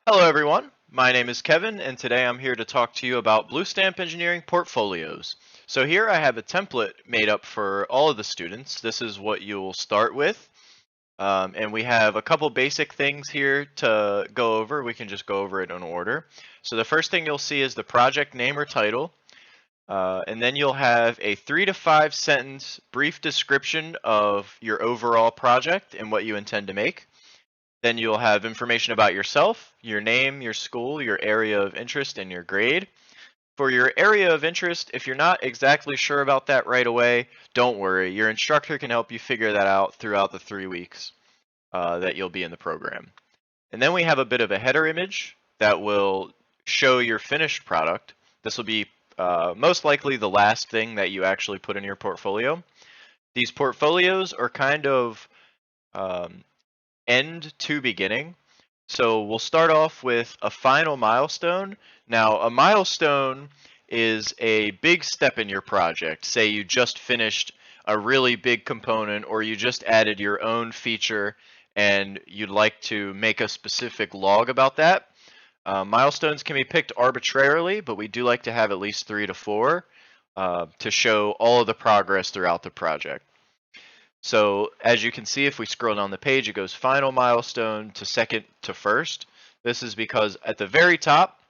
Hello everyone, my name is Kevin and today I'm here to talk to you about BlueStamp Engineering Portfolios. So here I have a template made up for all of the students. This is what you'll start with. And we have a couple basic things here to go over. We can just go over it in order. So the first thing you'll see is the project name or title. And then you'll have a 3 to 5 sentence brief description of your overall project and what you intend to make. Then you'll have information about yourself, your name, your school, your area of interest, and your grade. For your area of interest, if you're not exactly sure about that right away, don't worry. Your instructor can help you figure that out throughout the 3 weeks that you'll be in the program. And then we have a bit of a header image that will show your finished product. This will be most likely the last thing that you actually put in your portfolio. These portfolios are kind of um, end to beginning. So we'll start off with a final milestone. Now, a milestone is a big step in your project. Say you just finished a really big component or you just added your own feature and you'd like to make a specific log about that. Milestones can be picked arbitrarily, but we do like to have at least 3 to 4 to show all of the progress throughout the project. So as you can see, if we scroll down the page, it goes final milestone to second to first. This is because at the very top,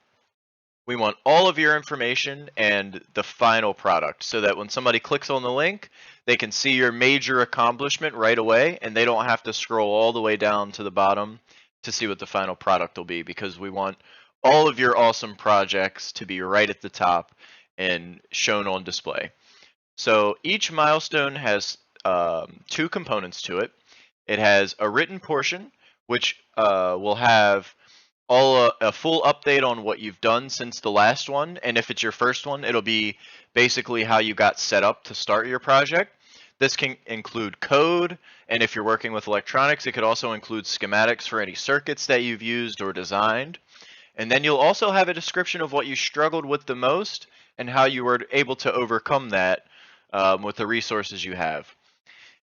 we want all of your information and the final product so that when somebody clicks on the link, they can see your major accomplishment right away and they don't have to scroll all the way down to the bottom to see what the final product will be, because we want all of your awesome projects to be right at the top and shown on display. So each milestone has 2 components to it. It has a written portion, which will have a full update on what you've done since the last one, and if it's your first one, it'll be basically how you got set up to start your project. This can include code, and if you're working with electronics, it could also include schematics for any circuits that you've used or designed. And then you'll also have a description of what you struggled with the most and how you were able to overcome that with the resources you have.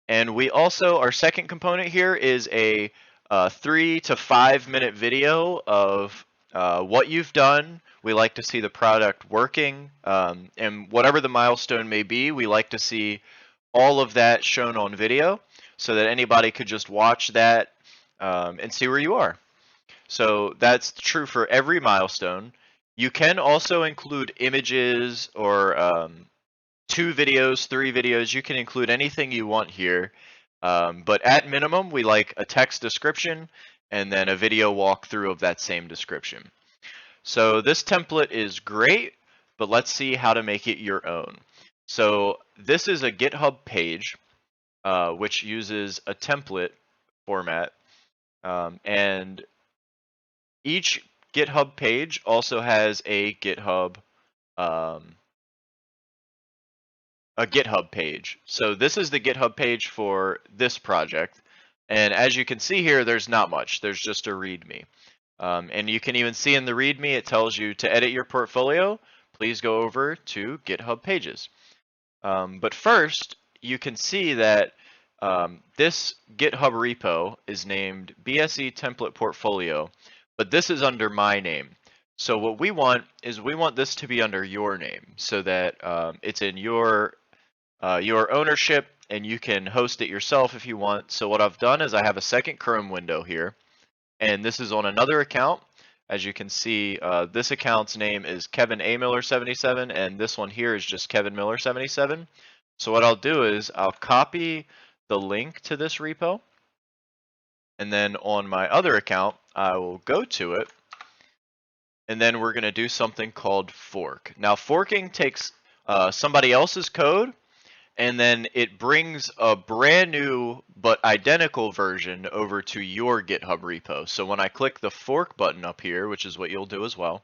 And we also, our second component here is a 3 to 5 minute video of what you've done. We like to see the product working, and whatever the milestone may be, we like to see all of that shown on video so that anybody could just watch that and see where you are. So that's true for every milestone. You can also include images or 2 videos, 3 videos. You can include anything you want here. But at minimum, we like a text description and then a video walkthrough of that same description. So this template is great, but let's see how to make it your own. So this is a GitHub page, which uses a template format. And each GitHub page also has a GitHub page. So this is the GitHub page for this project. And as you can see here, there's not much. There's just a README. And you can even see in the README, it tells you to edit your portfolio, please go over to GitHub pages. But first, you can see that this GitHub repo is named BSE Template Portfolio, but this is under my name. So what we want is we want this to be under your name so that it's in your ownership and you can host it yourself if you want. So what I've done is I have a second Chrome window here, and this is on another account. As you can see, this account's name is Kevin A. Miller 77, and this one here is just Kevin Miller 77. So what I'll do is I'll copy the link to this repo, and then on my other account, I will go to it, and then we're going to do something called fork. Now, forking takes somebody else's code, and then it brings a brand new but identical version over to your GitHub repo. So when I click the fork button up here, which is what you'll do as well,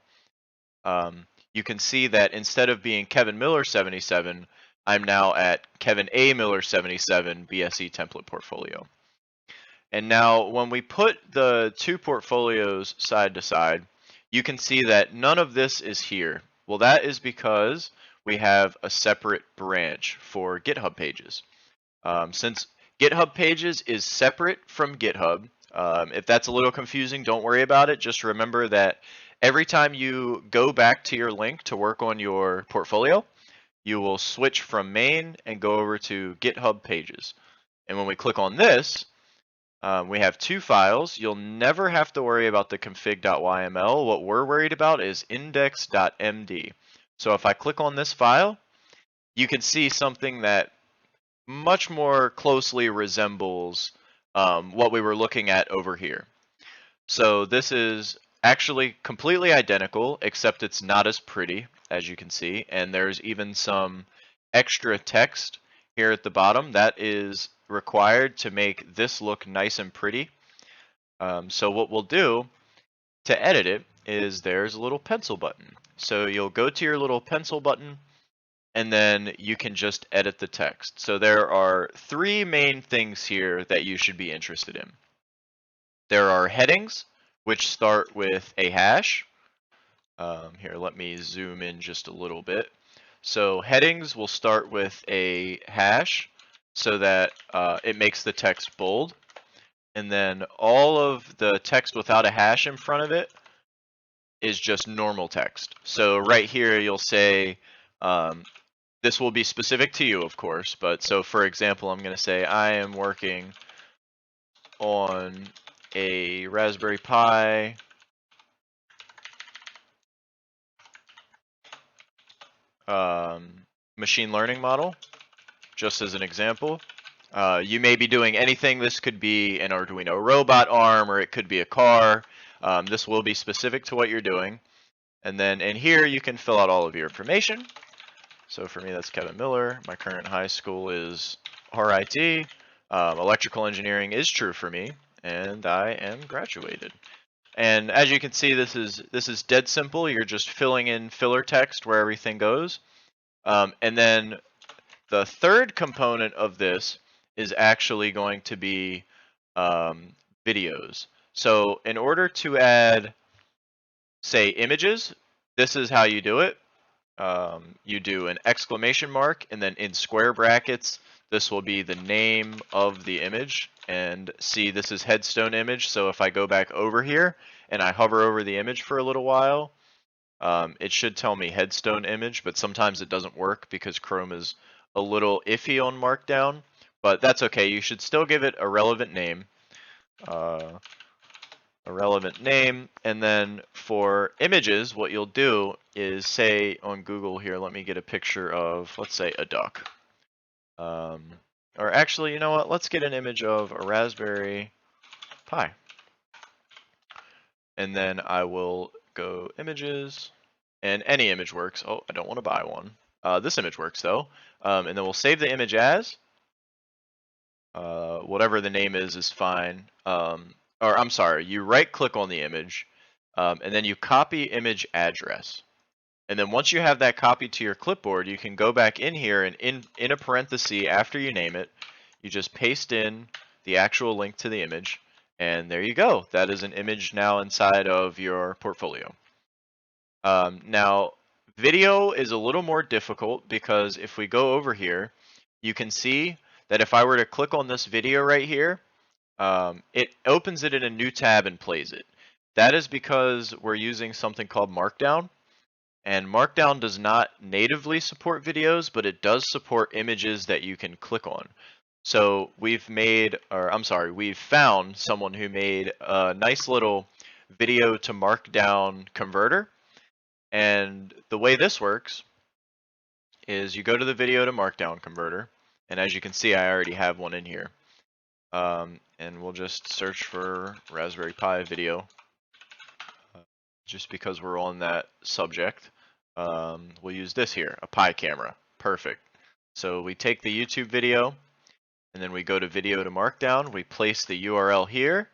you can see that instead of being Kevin Miller 77, I'm now at Kevin A. Miller 77 BSE template portfolio. And now when we put the 2 portfolios side to side, you can see that none of this is here. Well, that is because we have a separate branch for GitHub pages. Since GitHub pages is separate from GitHub, If that's a little confusing, don't worry about it. Just remember that every time you go back to your link to work on your portfolio, you will switch from main and go over to GitHub pages. And when we click on this, we have two files. You'll never have to worry about the config.yml. What we're worried about is index.md. So if I click on this file, you can see something that much more closely resembles what we were looking at over here. So this is actually completely identical, except it's not as pretty, as you can see, and there's even some extra text here at the bottom that is required to make this look nice and pretty. So what we'll do to edit it is there's a little pencil button. So you'll go to your little pencil button, and then you can just edit the text. So there are three main things here that you should be interested in. There are headings, which start with a hash. Here, let me zoom in just a little bit. So headings will start with a hash so that it makes the text bold. And then all of the text without a hash in front of it is just normal text. So right here, you'll say, this will be specific to you, of course, but so for example, I'm going to say I am working on a Raspberry Pi machine learning model, just as an example. You may be doing anything. This could be an Arduino robot arm, or it could be a car. This will be specific to what you're doing. And then in here, you can fill out all of your information. So for me, that's Kevin Miller. My current high school is RIT. Electrical engineering is true for me, and I am graduated. And as you can see, this is dead simple. You're just filling in filler text where everything goes. And then the third component of this is actually going to be videos. So in order to add, say, images, this is how you do it. You do an exclamation mark, and then in square brackets, this will be the name of the image. And see, this is headstone image. So if I go back over here and I hover over the image for a little while, it should tell me headstone image, but sometimes it doesn't work because Chrome is a little iffy on Markdown. But that's okay. You should still give it a relevant name. And then for images, what you'll do is say on Google here, let me get a picture of, let's say, a duck. Or actually, you know what? Let's get an image of a Raspberry Pi. And then I will go images, and any image works. Oh, I don't want to buy one. This image works though. And then we'll save the image as, whatever the name is fine. Or I'm sorry, you right click on the image, and then you copy image address. And then once you have that copied to your clipboard, you can go back in here and in a parenthesis after you name it, you just paste in the actual link to the image, and there you go. That is an image now inside of your portfolio. Now, video is a little more difficult because if we go over here, you can see that if I were to click on this video right here, it opens it in a new tab and plays it. That is because we're using something called Markdown. And Markdown does not natively support videos, but it does support images that you can click on. So we've found someone who made a nice little video to Markdown converter. And the way this works is you go to the video to Markdown converter. And as you can see, I already have one in here. And we'll just search for Raspberry Pi video, just because we're on that subject. We'll use this here, a Pi camera. Perfect. So we take the YouTube video, and then we go to video to Markdown. We place the URL here,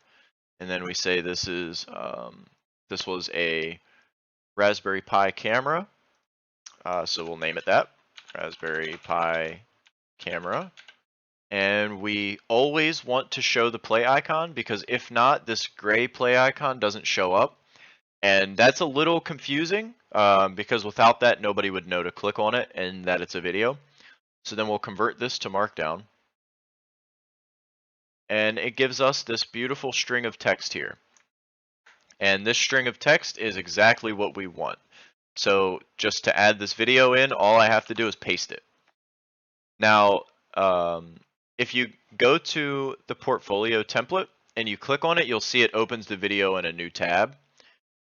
and then we say this was a Raspberry Pi camera. So we'll name it that, Raspberry Pi camera. And we always want to show the play icon, because if not, this gray play icon doesn't show up. And that's a little confusing because without that, nobody would know to click on it and that it's a video. So then we'll convert this to Markdown. and it gives us this beautiful string of text here. And this string of text is exactly what we want. So just to add this video in, all I have to do is paste it. Now, if you go to the portfolio template and you click on it, you'll see it opens the video in a new tab.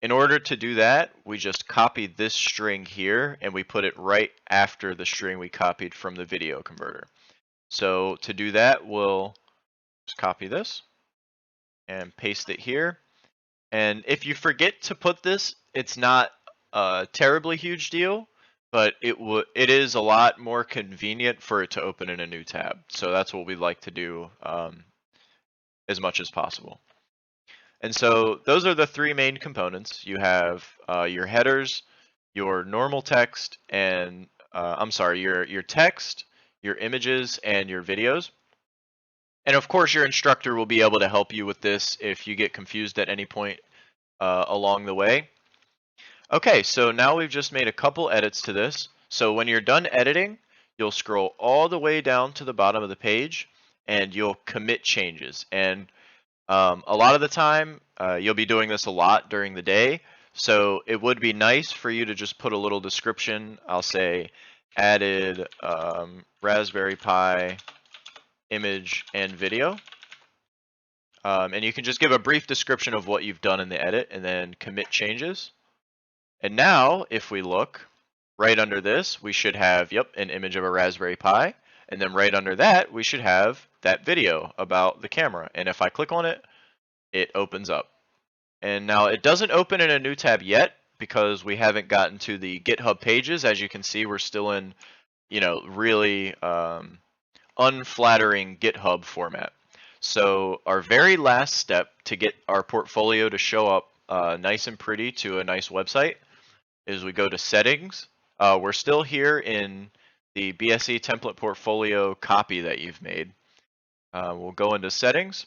In order to do that, we just copy this string here and we put it right after the string we copied from the video converter. So to do that, we'll just copy this and paste it here. And if you forget to put this, it's not a terribly huge deal, but it is a lot more convenient for it to open in a new tab. So that's what we like to do as much as possible. And so those are the three main components. You have your headers, your normal text, and your text, your images, and your videos. And of course, your instructor will be able to help you with this if you get confused at any point along the way. Okay, so now we've just made a couple edits to this. So when you're done editing, you'll scroll all the way down to the bottom of the page and you'll commit changes. And a lot of the time, you'll be doing this a lot during the day. So it would be nice for you to just put a little description. I'll say added Raspberry Pi image and video. And you can just give a brief description of what you've done in the edit and then commit changes. And now if we look right under this, we should have, an image of a Raspberry Pi. And then right under that, we should have that video about the camera. And if I click on it, it opens up. And now it doesn't open in a new tab yet because we haven't gotten to the GitHub pages. As you can see, we're still in, really unflattering GitHub format. So our very last step to get our portfolio to show up nice and pretty to a nice website is we go to settings. We're still here in the BSE template portfolio copy that you've made. We'll go into settings.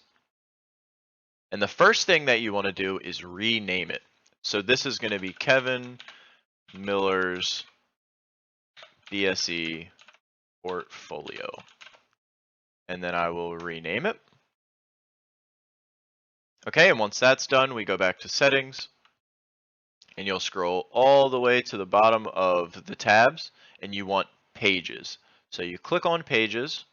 And the first thing that you want to do is rename it. So this is going to be Kevin Miller's BSE portfolio. And then I will rename it. Okay, and once that's done, we go back to settings. And you'll scroll all the way to the bottom of the tabs and you want pages. So you click on pages.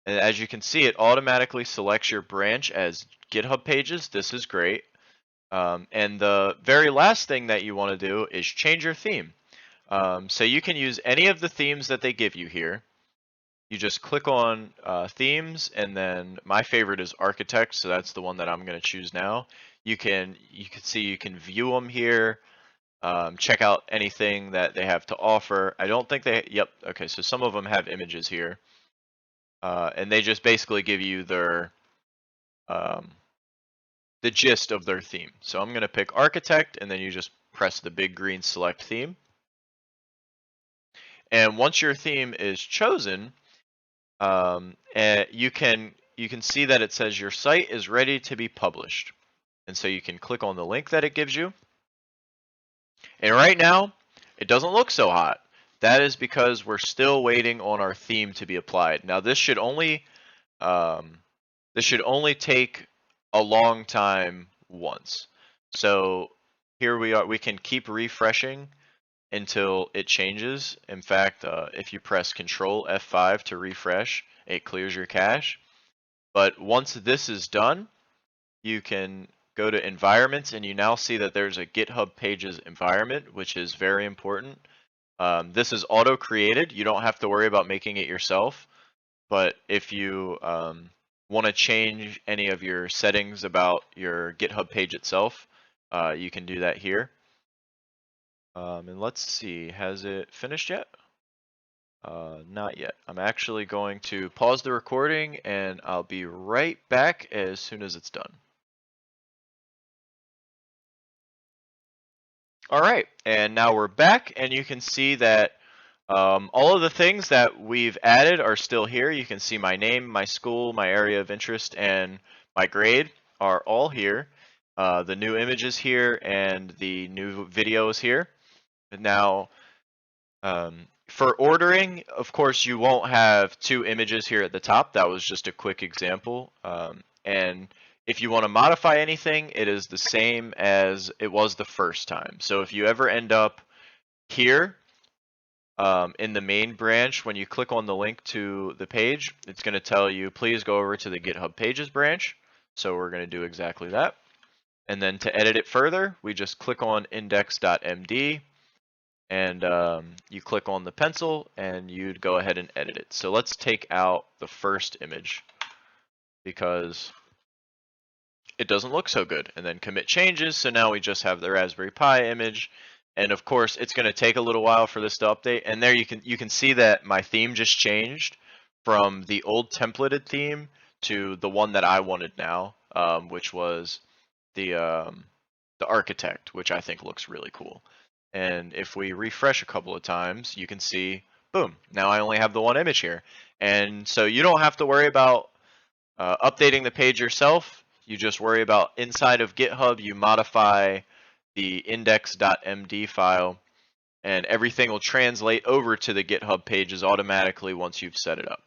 And as you can see, it automatically selects your branch as GitHub pages. This is great. And the very last thing that you want to do is change your theme. So you can use any of the themes that they give you here. You just click on themes, and then my favorite is architect, so that's the one that I'm going to choose now. You can see you can view them here, check out anything that they have to offer. I don't think okay, so some of them have images here. And they just basically give you their the gist of their theme. So I'm going to pick architect, and then you just press the big green select theme. And once your theme is chosen, you can see that it says your site is ready to be published. And so you can click on the link that it gives you. And right now, it doesn't look so hot. That is because we're still waiting on our theme to be applied. Now this should only take a long time once. So here we are. We can keep refreshing until it changes. In fact, if you press Control F5 to refresh, it clears your cache. But once this is done, you can go to environments, and you now see that there's a GitHub pages environment, which is very important. This is auto created. You don't have to worry about making it yourself. But if you want to change any of your settings about your GitHub page itself, you can do that here. And let's see, has it finished yet? Not yet. I'm actually going to pause the recording and I'll be right back as soon as it's done. All right, and now we're back, and you can see that all of the things that we've added are still here. You can see my name, my school, my area of interest, and my grade are all here. The new image is here, and the new video is here. Now, For ordering, of course, you won't have two images here at the top. That was just a quick example. And if you want to modify anything, it is the same as it was the first time. So if you ever end up here in the main branch, when you click on the link to the page, it's going to tell you, please go over to the GitHub Pages branch. So we're going to do exactly that. And then to edit it further, we just click on index.md and you click on the pencil and you'd go ahead and edit it. So let's take out the first image because it doesn't look so good, and then commit changes. So now we just have the Raspberry Pi image, and of course it's going to take a little while for this to update. And there you can see that my theme just changed from the old templated theme to the one that I wanted now, which was the architect, which I think looks really cool. And if we refresh a couple of times, you can see, boom, now I only have the one image here. And so you don't have to worry about updating the page yourself. You just worry about inside of GitHub, you modify the index.md file, and everything will translate over to the GitHub pages automatically once you've set it up.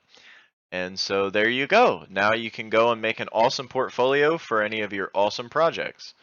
And so there you go. Now you can go and make an awesome portfolio for any of your awesome projects.